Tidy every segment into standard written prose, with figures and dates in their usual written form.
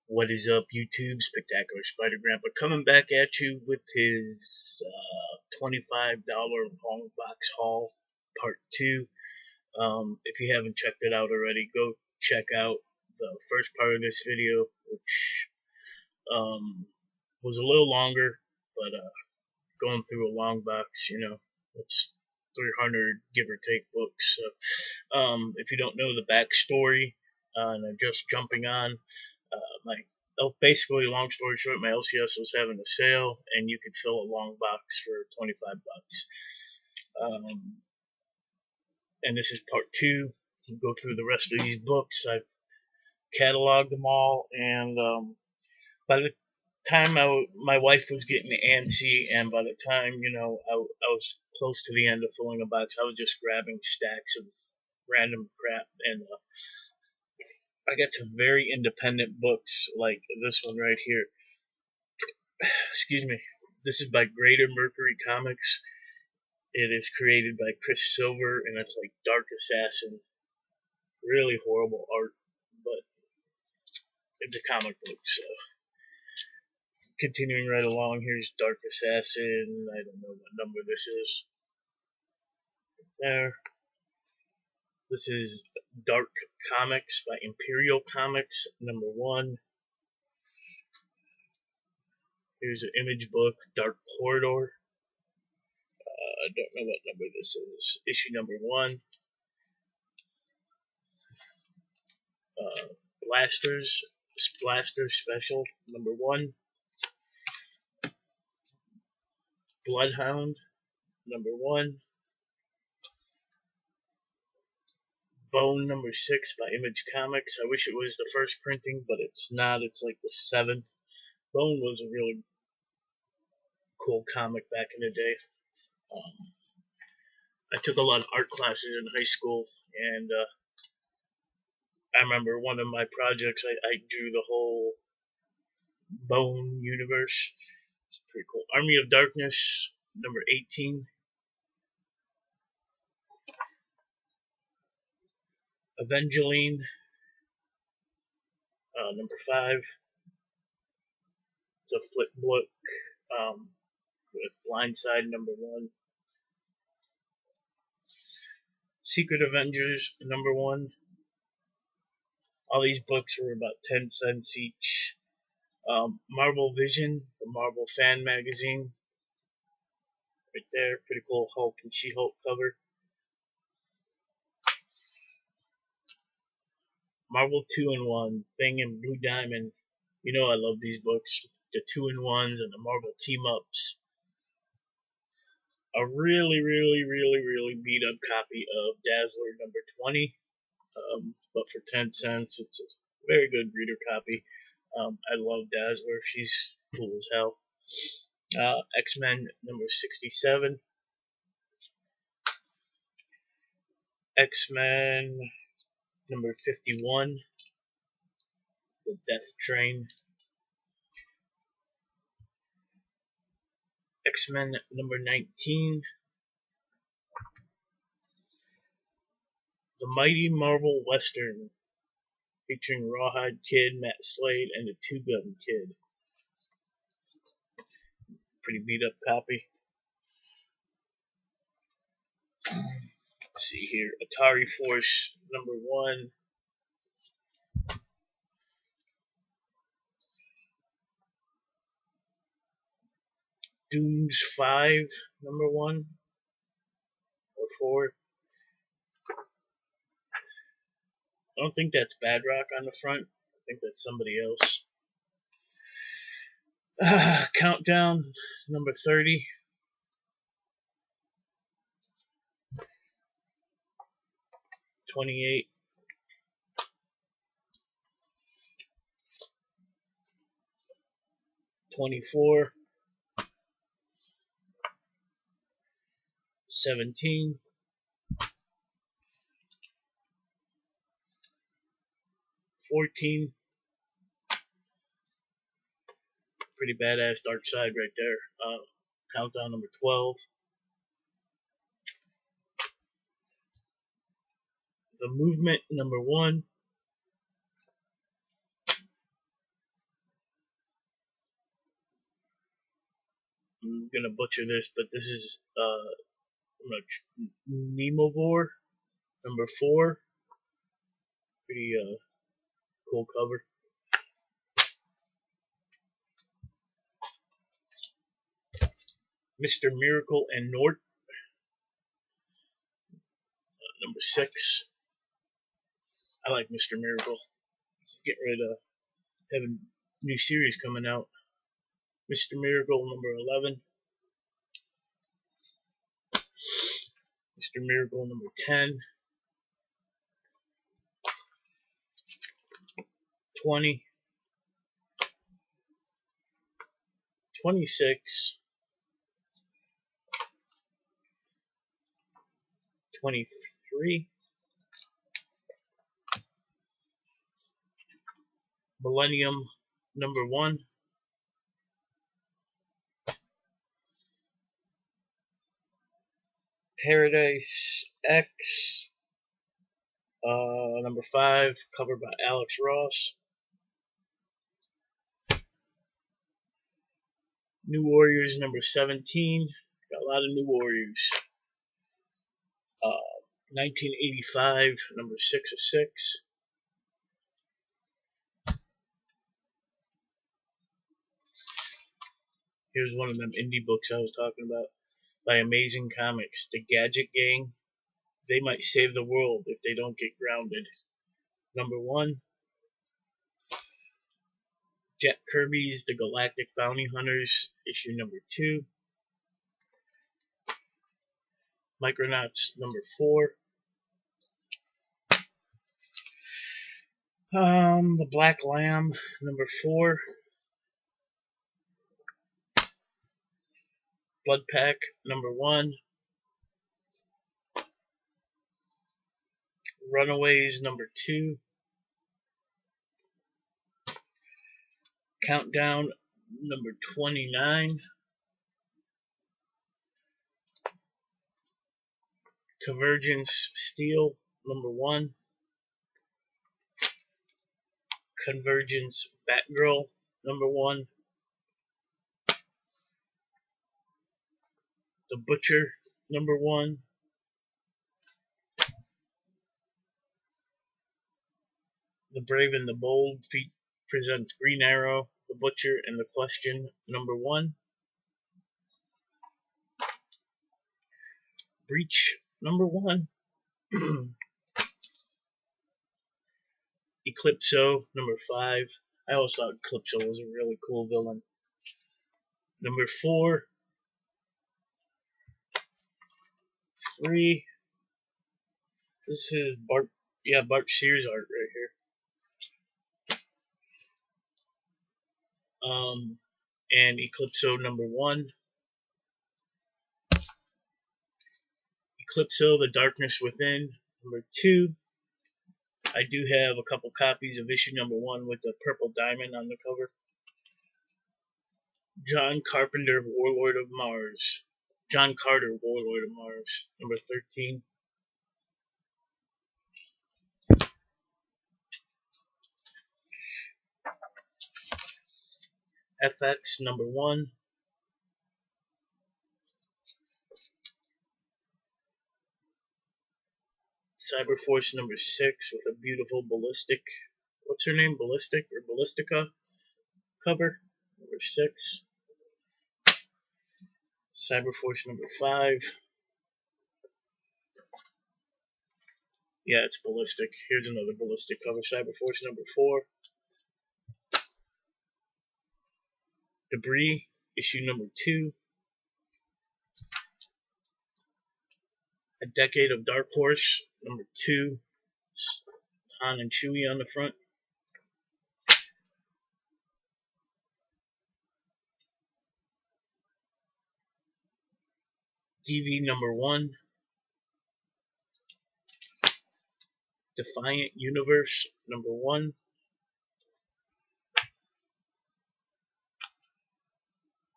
What is up, YouTube? Spectacular Spider Grandpa coming back at you with his $25 long box haul, part 2. If you haven't checked it out already, go check out the first part of this video, which was a little longer, but going through a long box, it's 300 give or take books. So, if you don't know the backstory, and I'm just jumping on, my basically, long story short, my LCS was having a sale, and you could fill a long box for 25 bucks. And this is part 2. We'll go through the rest of these books. I've cataloged them all, and by the time my wife was getting antsy, and by the time I was close to the end of filling a box, I was just grabbing stacks of random crap, and I got some very independent books like this one right here. Excuse me. This is by Greater Mercury Comics. It is created by Chris Silver, and it's like Dark Assassin. Really horrible art, but it's a comic book, so. Continuing right along, here's Dark Assassin. I don't know what number this is. There. This is Dark Comics by Imperial Comics, number 1. Here's an image book, Dark Corridor. I don't know what number this is. Issue number 1. Blaster Special, number 1. Bloodhound, number 1. Bone, number 6 by Image Comics. I wish it was the first printing, but it's not. It's like the 7th. Bone was a really cool comic back in the day. I took a lot of art classes in high school, and I remember one of my projects, I drew the whole Bone universe. It's pretty cool. Army of Darkness, number 18. Evangeline, number 5. It's a flip book with Blindside, number 1. Secret Avengers, number 1. All these books were about 10 cents each. Marvel Vision, the Marvel fan magazine. Right there, pretty cool Hulk and She-Hulk cover. Marvel 2-in-1, Thing and Blue Diamond. You know I love these books. The 2-in-1s and the Marvel team-ups. A really beat up copy of Dazzler number 20. But for 10 cents, it's a very good reader copy. I love Dazzler. She's cool as hell. X-Men number 67. X-Men number 51. The Death Train. X-Men number 19. The Mighty Marvel Western, featuring Rawhide Kid, Matt Slade, and the Two Gun Kid. Pretty beat up copy. Let's see here. Atari Force number 1. Dooms 5 number 1 or 4. I don't think that's Badrock on the front. I think that's somebody else. Countdown number 30. 28. 24. 17. 14. Pretty badass Dark Side right there. Countdown number 12. The Movement number 1. I'm gonna butcher this, but this is Nemovore number 4. Pretty cool cover. Mr. Miracle and Nort number 6. I like Mr. Miracle. He's getting ready to have a new series coming out. Mr. Miracle number 11. Mr. Miracle number 10. 20. 26. 23. Millennium number 1. Paradise X number 5, covered by Alex Ross. New Warriors number 17. Got a lot of New Warriors. 1985 number 6 of 6. Here's one of them indie books I was talking about by Amazing Comics. The Gadget Gang. They might save the world if they don't get grounded. Number 1. Jack Kirby's The Galactic Bounty Hunters, issue number 2. Micronauts number 4. The Black Lamb number 4. Blood Pack number 1. Runaways number 2. Countdown number 29. Convergence Steel number 1. Convergence Batgirl number 1. The Butcher number 1. The Brave and the Bold presents Green Arrow, The Butcher, and The Question number 1. Breach number 1. Eclipso number 5. I always thought Eclipso was a really cool villain. Number 4. 3. This is Bart Sears art right here. And Eclipso number 1. Eclipso, The Darkness Within number 2. I do have a couple copies of issue number 1 with the purple diamond on the cover. John Carter, Warlord of Mars, number 13. FX number 1. Cyberforce number 6 with a beautiful Ballistic. What's her name? Ballistic or Ballistica cover. Number 6. Cyberforce number 5. Yeah, it's Ballistic. Here's another Ballistic cover. Cyberforce number 4. Debris, issue number 2. A Decade of Dark Horse, number 2. Han and Chewie on the front. DV number 1. Defiant Universe, number 1.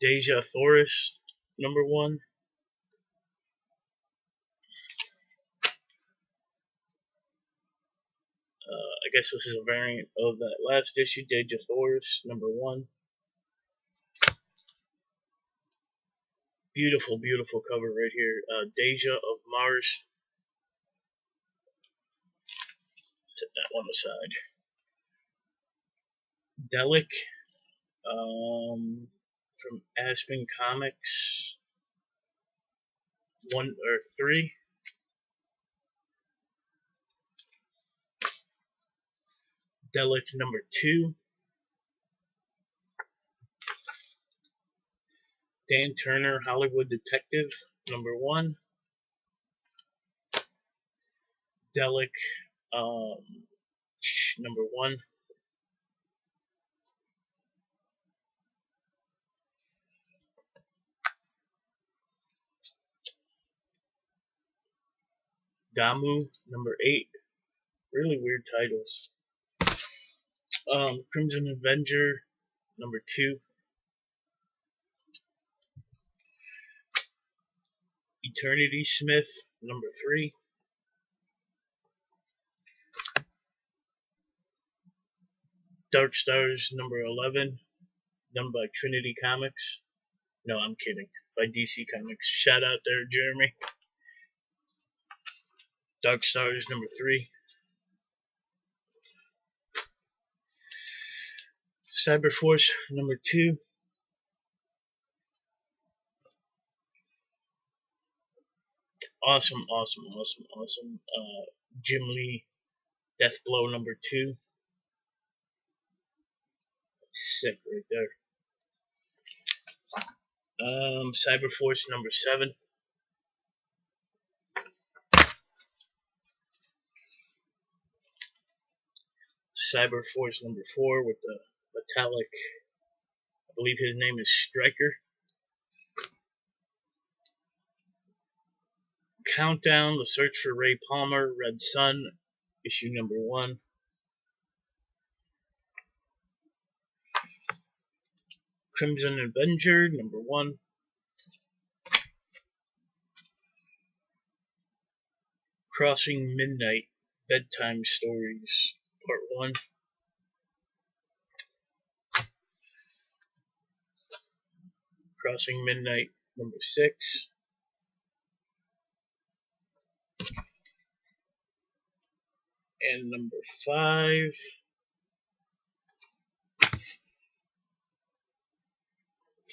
Deja Thoris, number 1. I guess this is a variant of that last issue, Deja Thoris, number 1. Beautiful, beautiful cover right here. Deja of Mars. Set that one aside. Delic, from Aspen Comics. 1 or 3. Delic number 2. Dan Turner, Hollywood Detective, number 1. Delic, number 1. Damu, number 8. Really weird titles. Crimson Avenger, number 2. Eternity Smith, number 3. Dark Stars, number 11. Done by Trinity Comics. No, I'm kidding. By DC Comics. Shout out there, Jeremy. Dark Stars, number 3. Cyberforce, number 2. Awesome. Jim Lee, Deathblow, number 2. That's sick right there. Cyberforce, number 7. Cyberforce, number 4, with the metallic, I believe his name is Stryker. Countdown, The Search for Ray Palmer, Red Sun, issue number 1. Crimson Avenger, number 1. Crossing Midnight, Bedtime Stories, Part 1. Crossing Midnight, number 6. And number 5.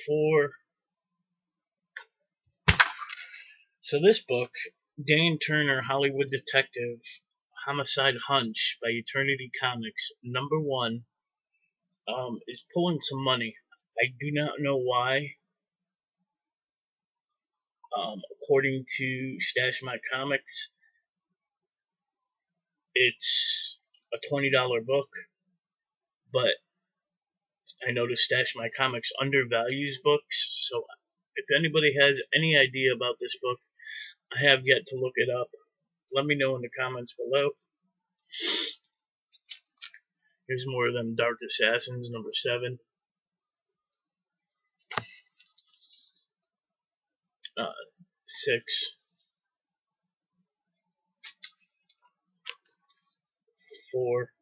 Four. So this book, Dane Turner, Hollywood Detective, Homicide Hunch by Eternity Comics, number 1, is pulling some money. I do not know why. According to Stash My Comics, it's a $20 book, but I noticed Stash My Comics undervalues books, so if anybody has any idea about this book, I have yet to look it up. Let me know in the comments below. Here's more of them Dark Assassins, number 7. 6. 4.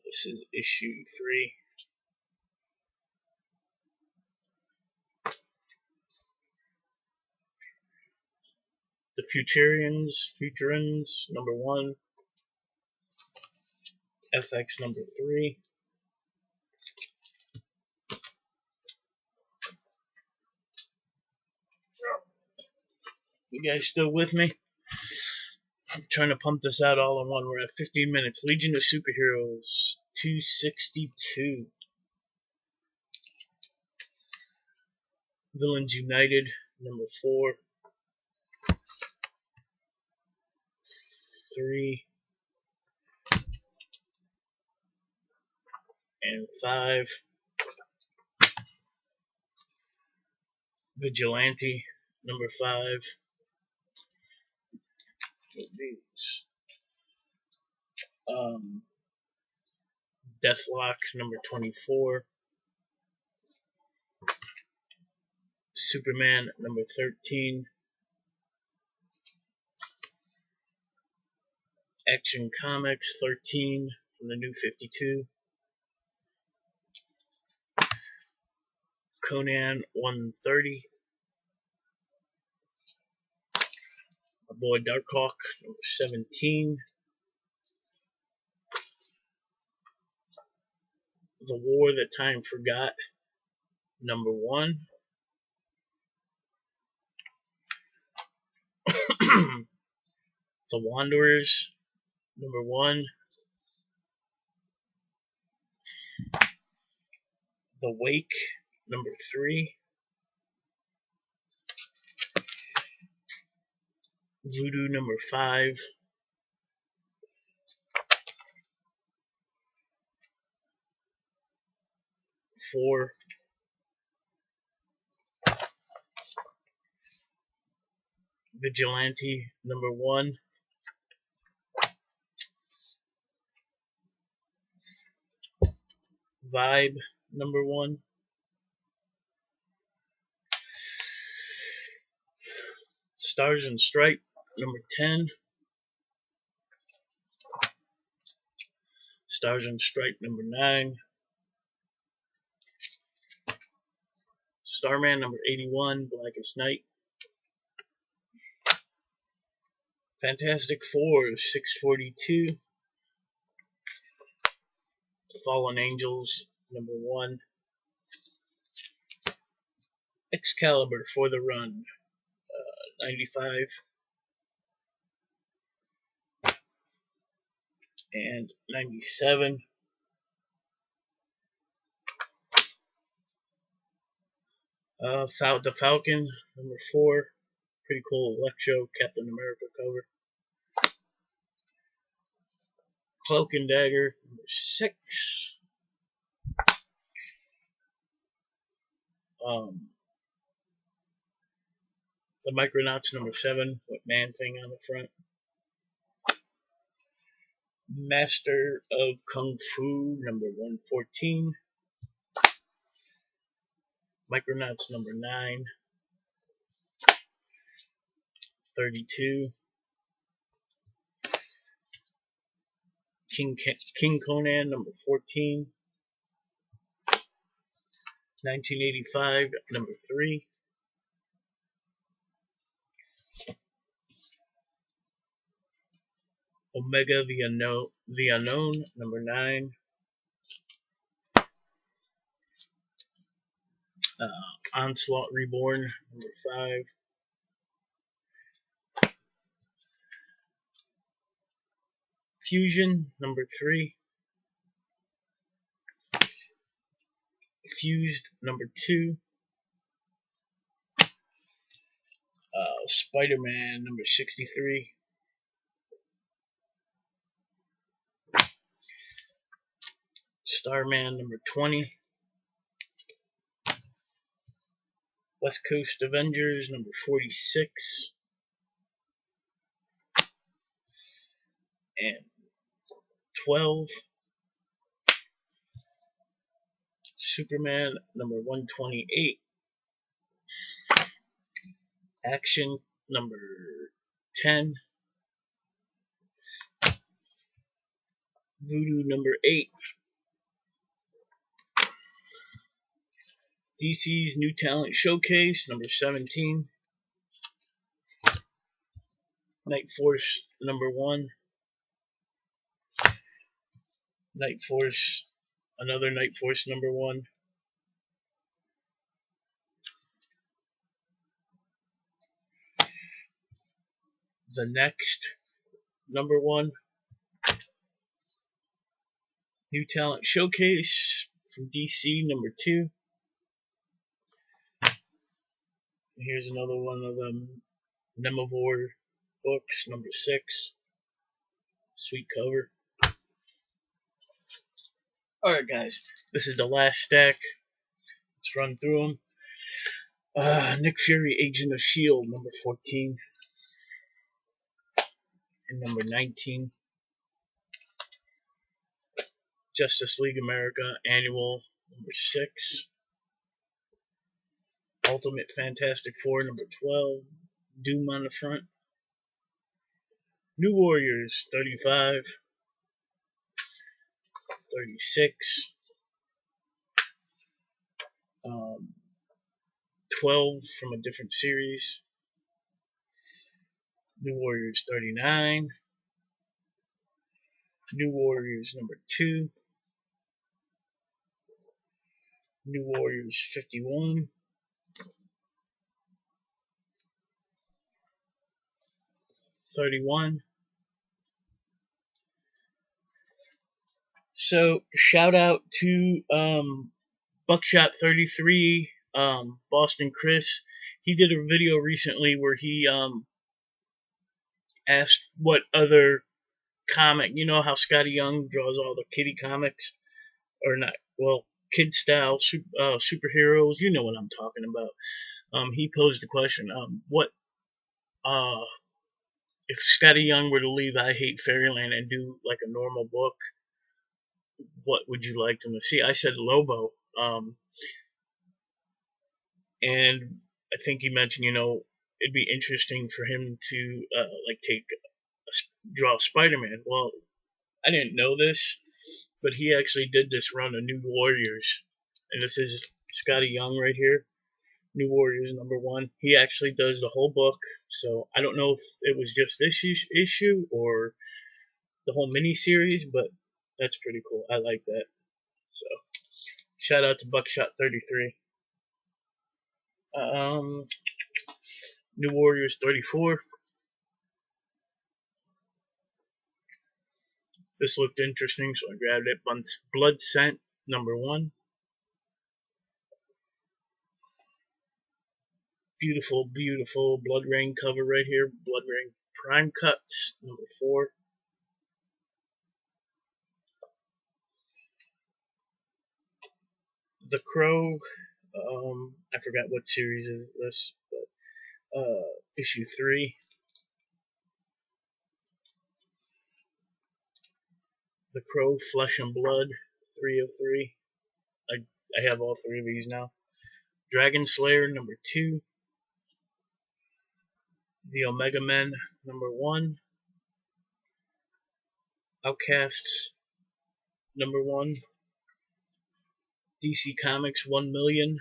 This is issue 3. The Futurans, number 1. FX, number 3. You guys still with me? I'm trying to pump this out all in one. We're at 15 minutes. Legion of Superheroes, 262. Villains United, number 4. 3. And 5. Vigilante, number 5. Deathlock, number 24. Superman, number 13. Action Comics, 13, from the New 52. Conan 130. My boy Darkhawk number 17. The War That Time Forgot number 1. The Wanderers number 1. The Wake number 3. Voodoo number 5. Four. Vigilante number 1. Vibe number 1. Stars and Stripe number 10. Stars and Stripe number 9. Starman number 81. Blackest Night. Fantastic Four 642. Fallen Angels number 1. Excalibur For the Run 95 and 97. The Falcon number 4. Pretty cool Electro Captain America cover. Cloak and Dagger number 6. The Micronauts number 7 with Man Thing on the front. Master of Kung Fu number 114. Micronauts number 9. 32. King Conan number 14. 1985 number 3. Omega the Unknown number 9. Onslaught Reborn number 5. Fusion number 3. Fused number 2. Spider-Man number 63. Starman number 20. West Coast Avengers number 46. And 12. Superman number 128. Action number 10. Voodoo number 8. DC's New Talent Showcase number 17. Night Force number 1. Night Force, another Night Force number 1. The Next number 1. New Talent Showcase from DC number 2. Here's another one of them. Nemivore books number 6. Sweet cover. Alright guys, this is the last stack. Let's run through them. Nick Fury, Agent of S.H.I.E.L.D. number 14. And number 19. Justice League America Annual number 6. Ultimate Fantastic Four number 12. Doom on the front. New Warriors 35. 36. 12 from a different series. New Warriors 39. New Warriors number 2. New Warriors 51. $31. So shout out to Buckshot 33, Boston Chris. He did a video recently where he asked what other comic, you know how Scotty Young draws all the kitty comics, or not, well, kid style superheroes, you know what I'm talking about. He posed the question, what if Scotty Young were to leave I Hate Fairyland and do like a normal book, what would you like them to see? I said Lobo. And I think he mentioned, it'd be interesting for him to like draw Spider-Man. Well, I didn't know this, but he actually did this run of New Warriors, and this is Scotty Young right here, New Warriors number 1. He actually does the whole book, so I don't know if it was just this issue or the whole mini-series, but that's pretty cool. I like that. So, shout out to Buckshot 33. New Warriors 34. This looked interesting, so I grabbed it. Blood Scent number 1. Beautiful, beautiful Blood Rain cover right here. Blood Rain Prime Cuts number 4. The Crow. I forgot what series is this, but issue 3. The Crow, Flesh and Blood, 3 of 3. I have all 3 of these now. Dragon Slayer number 2. The Omega Men number 1. Outcasts number 1. DC Comics 1 million.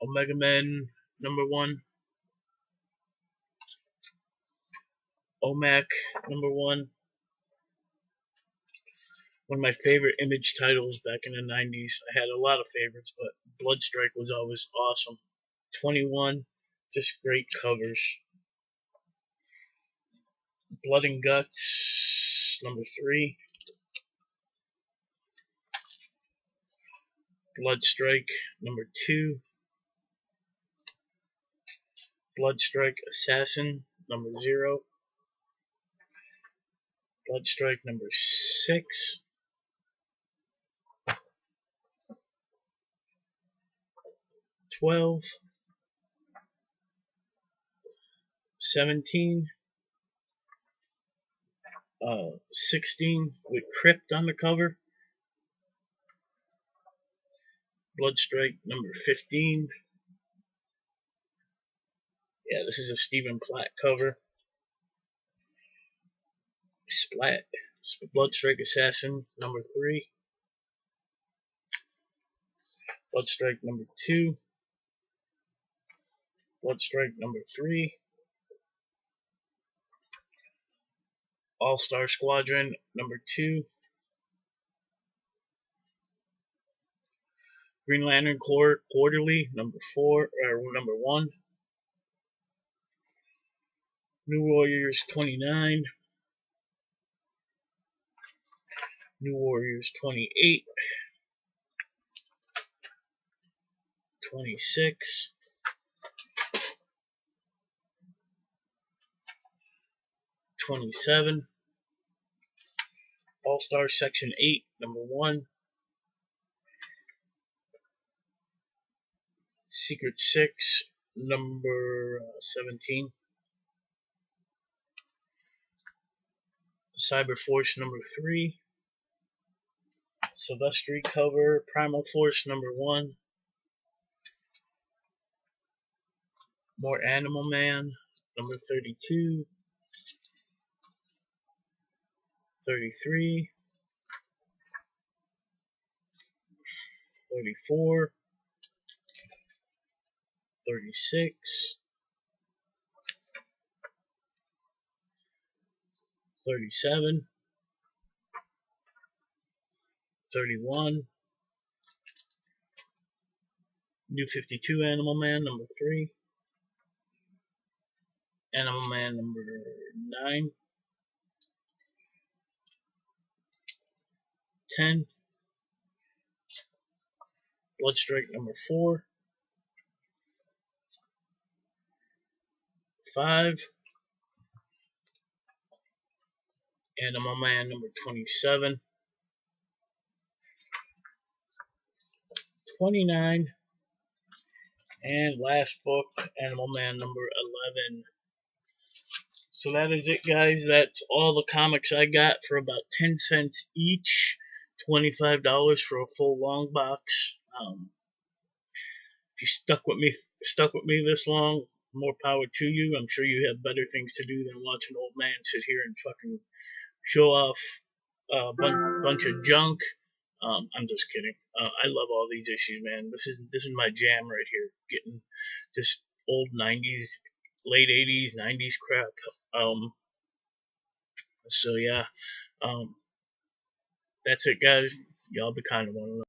Omega Men number 1. OMAC number 1. One of my favorite Image titles back in the 90s. I had a lot of favorites, but Bloodstrike was always awesome. 21. Just great covers. Blood and Guts number 3. Bloodstrike number 2. Bloodstrike Assassin number 0. Bloodstrike number 6. 12. 17. 16 with Crypt on the cover. Bloodstrike number 15. Yeah, this is a Stephen Platt cover. Splat. Bloodstrike Assassin number 3. Bloodstrike number 2. Bloodstrike number 3. All-Star Squadron number 2. Green Lantern Corps Quarterly number 4 or number 1. New Warriors 29. New Warriors 28. 26. 27. All-Star Section 8 number 1. Secret 6 number 17. Cyber Force number 3. Silvestri cover, Primal Force number 1. More Animal Man number 32. 33. 34, 36, 37, 31, New 52 Animal Man number 3, Animal Man number 9, 10, Bloodstrike number 4, 5, Animal Man number 27, 29, and last book, Animal Man number 11. So that is it, guys. That's all the comics I got for about 10 cents each, $25 for a full long box. If you stuck with me this long, more power to you. I'm sure you have better things to do than watch an old man sit here and fucking show off a bunch of junk. I'm just kidding. I love all these issues, man. This is my jam right here. Getting just old 90s, late 80s, 90s crap. So yeah. That's it, guys. Y'all be kind of one another.